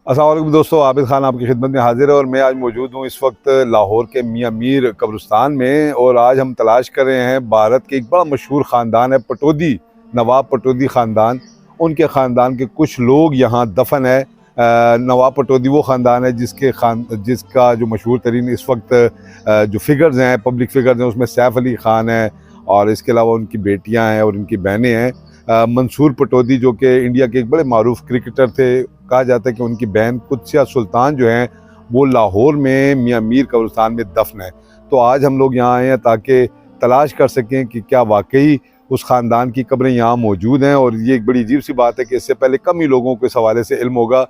अस्सलाम वालेकुम दोस्तों, आबिद खान आपकी खिदमत में हाजिर है और मैं आज मौजूद हूँ इस वक्त लाहौर के मियाँ मीर कब्रिस्तान में। और आज हम तलाश कर रहे हैं भारत के एक बड़ा मशहूर ख़ानदान है पटौदी, नवाब पटौदी ख़ानदान। उनके ख़ानदान के कुछ लोग यहाँ दफन है। नवाब पटौदी वो ख़ानदान है जिसका जो मशहूर तरीन इस वक्त जो फ़िगर्स हैं, पब्लिक फ़िगर्स हैं, उसमें सैफ़ अली ख़ान है और इसके अलावा उनकी बेटियाँ हैं और उनकी बहनें हैं। मंसूर पटौदी जो कि इंडिया के एक बड़े मारूफ क्रिकेटर थे, कहा जाता है कि उनकी बहन कुदसिया सुल्तान जो हैं वो लाहौर में मियाँ मीर कब्रिस्तान में दफन है। तो आज हम लोग यहाँ आए हैं ताकि तलाश कर सकें कि क्या वाकई उस ख़ानदान की कब्रें यहाँ मौजूद हैं। और ये एक बड़ी अजीब सी बात है कि इससे पहले कम ही लोगों को इस हवाले से इल्म होगा।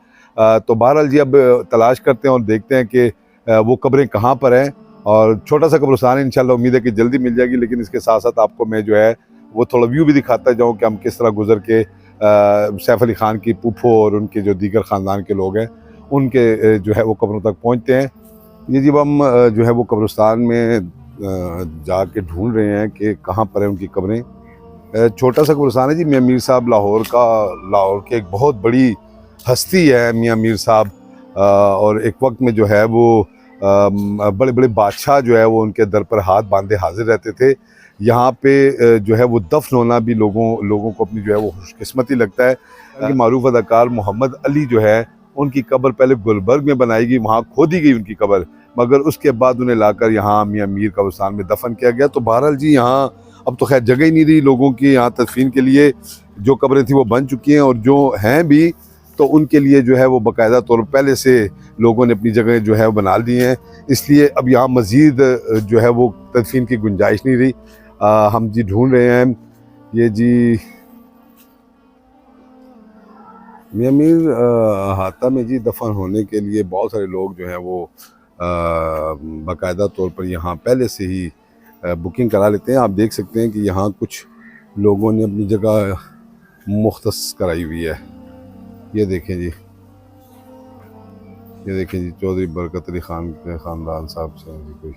तो बहरहाल जी, अब तलाश करते हैं और देखते हैं कि वो कब्रें कहाँ पर हैं। और छोटा सा कब्रिस्तान है, इंशाल्लाह उम्मीद है कि जल्दी मिल जाएगी। लेकिन इसके साथ साथ आपको मैं जो है वो थोड़ा व्यू भी दिखाता जाऊँ कि हम किस तरह गुजर के सैफ अली ख़ान की पुप्पो और उनके जो दीगर ख़ानदान के लोग हैं उनके जो है वो कब्रों तक पहुँचते हैं। ये जब हम जो है वो कब्रिस्तान में जाके ढूंढ रहे हैं कि कहाँ पर है उनकी कब्रें। छोटा सा कब्रिस्तान है जी, मियाँ मीर साहब लाहौर की एक बहुत बड़ी हस्ती है मियाँ मीर साहब। और एक वक्त में जो है वो बड़े बड़े बादशाह जो है वो उनके दर पर हाथ बांधे हाजिर रहते थे। यहाँ पे जो है वो दफन होना भी लोगों को अपनी जो है वो खुशकिस्मती लगता है कि मारूफ अदाकार मोहम्मद अली जो है उनकी कब्र पहले गुलबर्ग में बनाई गई, वहाँ खोदी गई उनकी कब्र, मगर उसके बाद उन्हें लाकर यहाँ मियाँ मीर कब्रिस्तान में दफन किया गया। तो बहरहाल जी, यहाँ अब तो खैर जगह ही नहीं रही लोगों की यहाँ तदफीन के लिए। जो कब्रें थी वो बन चुकी हैं और जो हैं भी तो उनके लिए जो है वो बाकायदा तौर पर पहले से लोगों ने अपनी जगह जो है वो बना ली हैं। इसलिए अब यहाँ मज़ीद जो है वो तदफीन की गुंजाइश नहीं रही। हम जी ढूंढ रहे हैं ये जी मियाँ मीर हाता में जी दफन होने के लिए बहुत सारे लोग जो हैं वो बाकायदा तौर पर यहाँ पहले से ही बुकिंग करा लेते हैं। आप देख सकते हैं कि यहाँ कुछ लोगों ने अपनी जगह मुख्तस कराई हुई है। ये देखें जी, चौधरी बरकत अली खान के ख़ानदान साहब से जी कोई,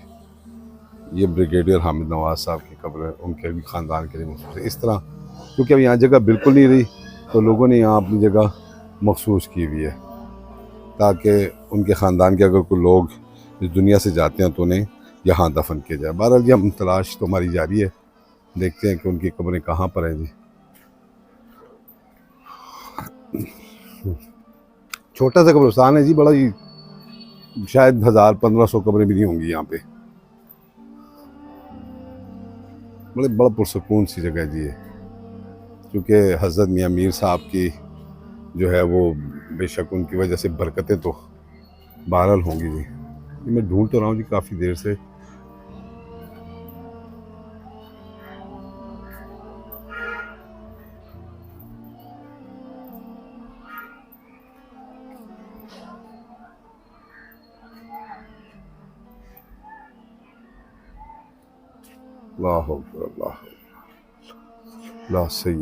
ये ब्रिगेडियर हामिद नवाज साहब की कब्र है, उनके भी ख़ानदान के लिए मखसूस है। इस तरह क्योंकि अब यहाँ जगह बिल्कुल नहीं रही तो लोगों ने यहाँ अपनी जगह मखसूस की हुई है ताकि उनके ख़ानदान के अगर कोई लोग इस दुनिया से जाते हैं तो उन्हें यहाँ दफन किया जाए। बहरहाल जी, हम तलाश तो हमारी जारी है, देखते हैं कि उनकी कब्रें कहाँ पर हैं जी। छोटा सा कब्रिस्तान है जी, बड़ा ही, शायद 1000-1500 कब्रें भी नहीं होंगी यहाँ पे। बड़ा पुरसकून सी जगह है जी ये, क्योंकि हज़रत मियाँ मीर साहब की जो है वो बेशक उनकी वजह से बरकतें तो बहरहाल होंगी जी। मैं ढूंढ तो रहा हूँ जी काफ़ी देर से। अल्लाह अल्लाह अल्लाह सही।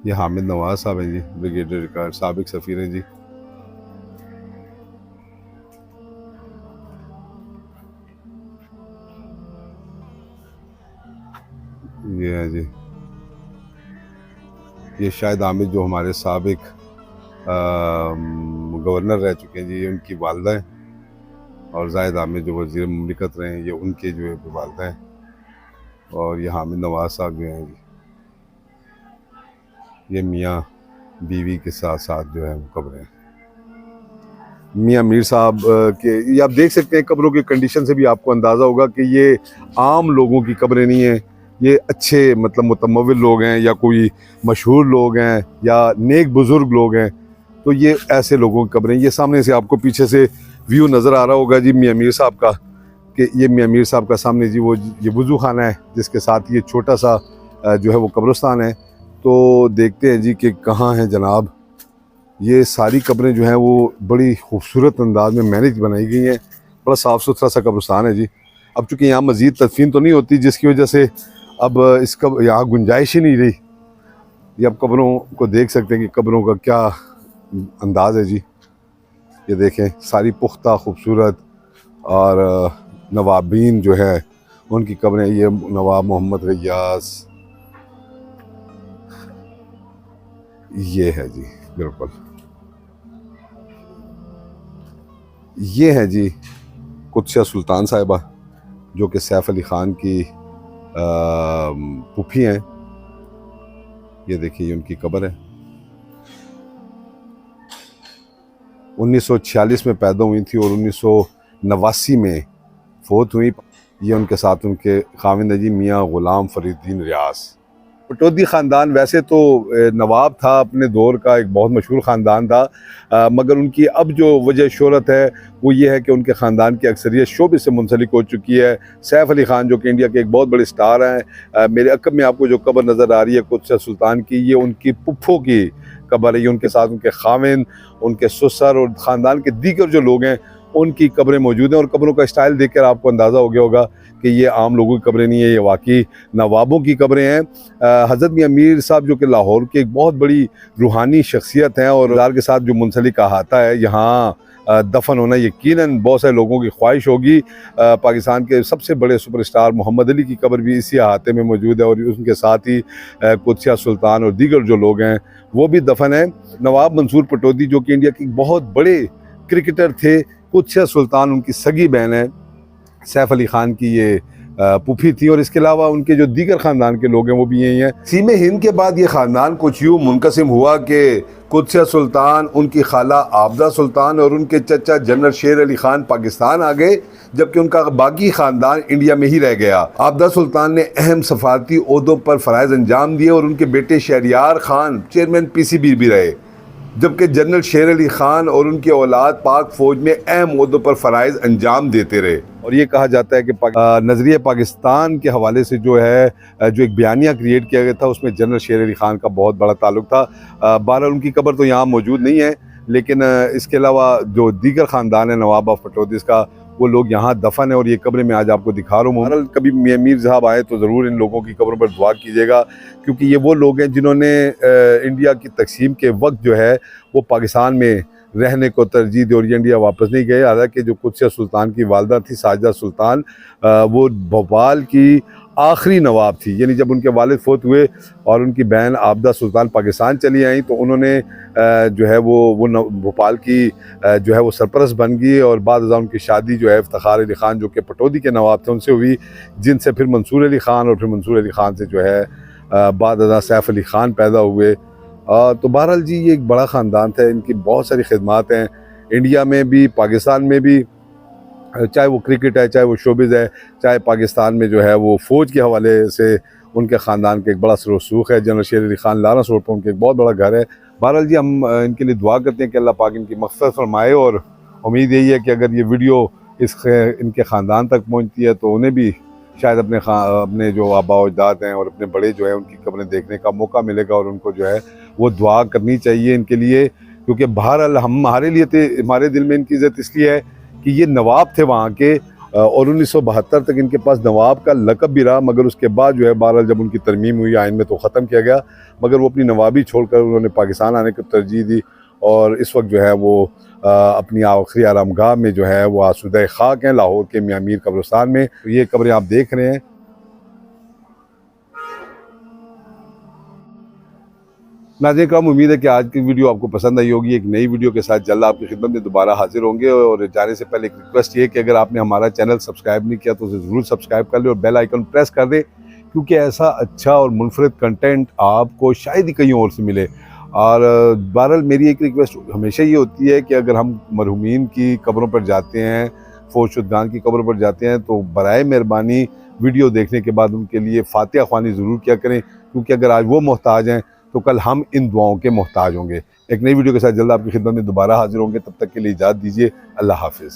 ये हामिद नवाज साहब हैं जी, ब्रिगेडियर रिटायर्ड साबिक सफ़ीर हैं जी। ये हैं जी, ये शायद आमिद जो हमारे साबिक गवर्नर रह चुके हैं जी, ये उनकी वालदा हैं। और जाहिद आमिद जो वज़ीर मुमलिकत रहे हैं, ये उनके जो है वालदा हैं। और ये हामिद नवाज साहब जो हैं जी, ये मियाँ बीवी के साथ साथ जो है वो कब्रें हैं। मियाँ मीर साहब के ये आप देख सकते हैं कब्रों की कंडीशन से भी आपको अंदाज़ा होगा कि ये आम लोगों की कब्रें नहीं हैं। ये अच्छे मतलब मुतमव्विल लोग हैं या कोई मशहूर लोग हैं या नेक बुज़ुर्ग लोग हैं, तो ये ऐसे लोगों की कब्रें। ये सामने से आपको पीछे से व्यू नज़र आ रहा होगा जी मियाँ मीर साहब का, कि ये मियाँ मीर साहब का सामने जी वो ये वज़ू खाना है जिसके साथ ये छोटा सा जो है वो कब्रिस्तान है। तो देखते हैं जी कि कहाँ हैं जनाब। ये सारी कब्रें जो हैं वो बड़ी खूबसूरत अंदाज में मैनेज बनाई गई हैं। बड़ा साफ़ सुथरा सा कब्रिस्तान है जी। अब चूँकि यहाँ मज़ीद तदफीन तो नहीं होती, जिसकी वजह से अब इसका यहाँ गुंजाइश ही नहीं रही। ये अब कब्रों को देख सकते हैं कि कब्रों का क्या अंदाज़ है जी। ये देखें, सारी पुख्ता खूबसूरत और नवाबीन जो है उनकी कब्रें। ये नवाब मोहम्मद रियाज, ये है जी, बिल्कुल ये है जी कुदसिया सुल्तान साहिबा, जो कि सैफ अली ख़ान की फूफी हैं। ये देखिए, ये उनकी कब्र है। 1946 में पैदा हुई थी और 1989 में फोत हुई। ये उनके साथ उनके खाविंद जी मियाँ ग़ुलाम फरीदीन रियास। पटौदी ख़ानदान वैसे तो नवाब था, अपने दौर का एक बहुत मशहूर ख़ानदान था, मगर उनकी अब जो वजह शोहरत है वो ये है कि उनके ख़ानदान की अक्सरियत शोबे से मुंसलिक हो चुकी है। सैफ अली ख़ान जो कि इंडिया के एक बहुत बड़े स्टार हैं, मेरे अक़ब में आपको जो कब्र नज़र आ रही है कुदसिया सुल्तान की, ये उनकी पुप्पो की कब्र है। ये उनके साथ उनके खाविंद, उनके ससुर और ख़ानदान के दीगर जो लोग हैं उनकी कब्रें मौजूद हैं। और कब्रों का स्टाइल देखकर आपको अंदाज़ा हो गया होगा कि ये आम लोगों की कब्रें नहीं है, ये वाकई नवाबों की कब्रें हैं। हज़रत मियां मीर साहब जो कि लाहौर के एक बहुत बड़ी रूहानी शख्सियत हैं और ज़ार के साथ जो मुंसलिक अहाता है, यहाँ दफन होना यकीनन बहुत सारे लोगों की ख्वाहिश होगी। पाकिस्तान के सबसे बड़े सुपरस्टार मोहम्मद अली की कब्र भी इसी अहाते में मौजूद है और उनके साथ ही कुदसिया सुल्तान और दीगर जो लोग हैं वो भी दफन हैं। नवाब मंसूर पटौदी जो कि इंडिया के बहुत बड़े क्रिकेटर थे, कुदसिया सुल्तान उनकी सगी बहन है, सैफ अली ख़ान की ये पुफी थी। और इसके अलावा उनके जो दीगर ख़ानदान के लोग हैं वो भी यही हैं। सीमे हिंद के बाद ये ख़ानदान कुछ यूँ मुनक़सिम हुआ कि कुदसिया सुल्तान, उनकी खाला आबदा सुल्तान और उनके चचा जनरल शेर अली ख़ान पाकिस्तान आ गए, जबकि उनका बाकी ख़ानदान इंडिया में ही रह गया। आबदा सुल्तान ने अहम सफारती ओहदों पर फ़राइज़ अंजाम दिए और उनके बेटे शहरियार ख़ान चेयरमैन PCB भी रहे, जबकि जनरल शेर अली ख़ान और उनकी औलाद पाक फ़ौज में अहम ओहदों पर फ़राइज़ अंजाम देते रहे। और ये कहा जाता है कि नज़रिए पाकिस्तान के हवाले से जो है जो एक बयानिया क्रिएट किया गया था उसमें जनरल शेर अली ख़ान का बहुत बड़ा ताल्लुक था। बहरहाल उनकी कब्र तो यहाँ मौजूद नहीं है, लेकिन इसके अलावा जो दीगर ख़ानदान है नवाब ऑफ पटौदीस का, वो लोग यहाँ दफन है और ये कब्रें मैं आज आपको दिखा रहा हूँ। बहरहाल कभी मियां मीर साहब आए तो ज़रूर इन लोगों की कब्रों पर दुआ कीजिएगा, क्योंकि ये वो लोग हैं जिन्होंने इंडिया की तकसीम के वक्त जो है वो पाकिस्तान में रहने को तरजीह दी और ये इंडिया वापस नहीं गए। हालांकि जो कुदसिया सुल्तान की वालदा थी साजिदा सुल्तान, वो भोपाल की आखिरी नवाब थी, यानी जब उनके वालिद फोत हुए और उनकी बहन आबदा सुल्तान पाकिस्तान चली आई तो उन्होंने जो है वो भोपाल की जो है वो सरपरस्त बन गई। और बाद उनकी शादी जो है इफ्तिखार अली ख़ान जो कि पटौदी के नवाब थे उनसे हुई, जिनसे फिर मंसूर अली ख़ान और फिर मंसूर अली ख़ान से जो है बाद सैफ अली ख़ान पैदा हुए। तो बहरहाल जी ये एक बड़ा ख़ानदान था, इनकी बहुत सारी खिदमात हैं इंडिया में भी, पाकिस्तान में भी, चाहे वो क्रिकेट है, चाहे वो शोबिज़ है, चाहे पाकिस्तान में जो है वो फ़ौज के हवाले से उनके ख़ानदान के एक बड़ा सरूख है। जनरल शेर अली ख़ान लारंस रोड पर उनके एक बहुत बड़ा घर है। बहरहाल जी हम इनके लिए दुआ करते हैं कि अल्लाह पाक इनकी मग़फ़िरत फरमाए और उम्मीद यही है कि अगर ये वीडियो इनके ख़ानदान तक पहुँचती है तो उन्हें भी शायद अपने जो आबा अजदाद हैं और अपने बड़े जो है उनकी कब्रें देखने का मौका मिलेगा और उनको जो है वो दुआ करनी चाहिए इनके लिए, क्योंकि बहरहाल हमारे लिए हमारे दिल में इनकी इज़्ज़त इसलिए है कि ये नवाब थे वहाँ के और 1972 तक इनके पास नवाब का लक़ब भी रहा, मगर उसके बाद जो है बहरहाल जब उनकी तरमीम हुई आइन में तो ख़त्म किया गया, मगर वो अपनी नवाबी छोड़कर उन्होंने पाकिस्तान आने को तरजीह दी और इस वक्त जो है वो अपनी आखिरी आरामगाह में जो है वो आसूदा खाक हैं लाहौर के मियां मीर कब्रिस्तान में। तो ये कब्रें आप देख रहे हैं। नाज़रीन कराम, उम्मीद है कि आज की वीडियो आपको पसंद आई होगी। एक नई वीडियो के साथ जल्द आपकी खिदमत में दोबारा हाजिर होंगे और जाने से पहले एक रिक्वेस्ट ये कि अगर आपने हमारा चैनल सब्सक्राइब नहीं किया तो उसे ज़रूर सब्सक्राइब कर लें और बेल आइकन प्रेस कर दें, क्योंकि ऐसा अच्छा और मुनफरद कंटेंट आपको शायद ही कहीं और से मिले। और बहरहाल मेरी एक रिक्वेस्ट हमेशा ये होती है कि अगर हम मरहूमीन की कब्रों पर जाते हैं, फौजशुदगान की कब्रों पर जाते हैं, तो बराए मेहरबानी वीडियो देखने के बाद उनके लिए फातिहा ख्वानी ज़रूर किया करें, क्योंकि अगर आज वो मोहताज हैं तो कल हम इन दुआओं के मोहताज होंगे। एक नई वीडियो के साथ जल्द आपकी खिदमत में दोबारा हाजिर होंगे, तब तक के लिए इजाज़त दीजिए। अल्लाह हाफिज़।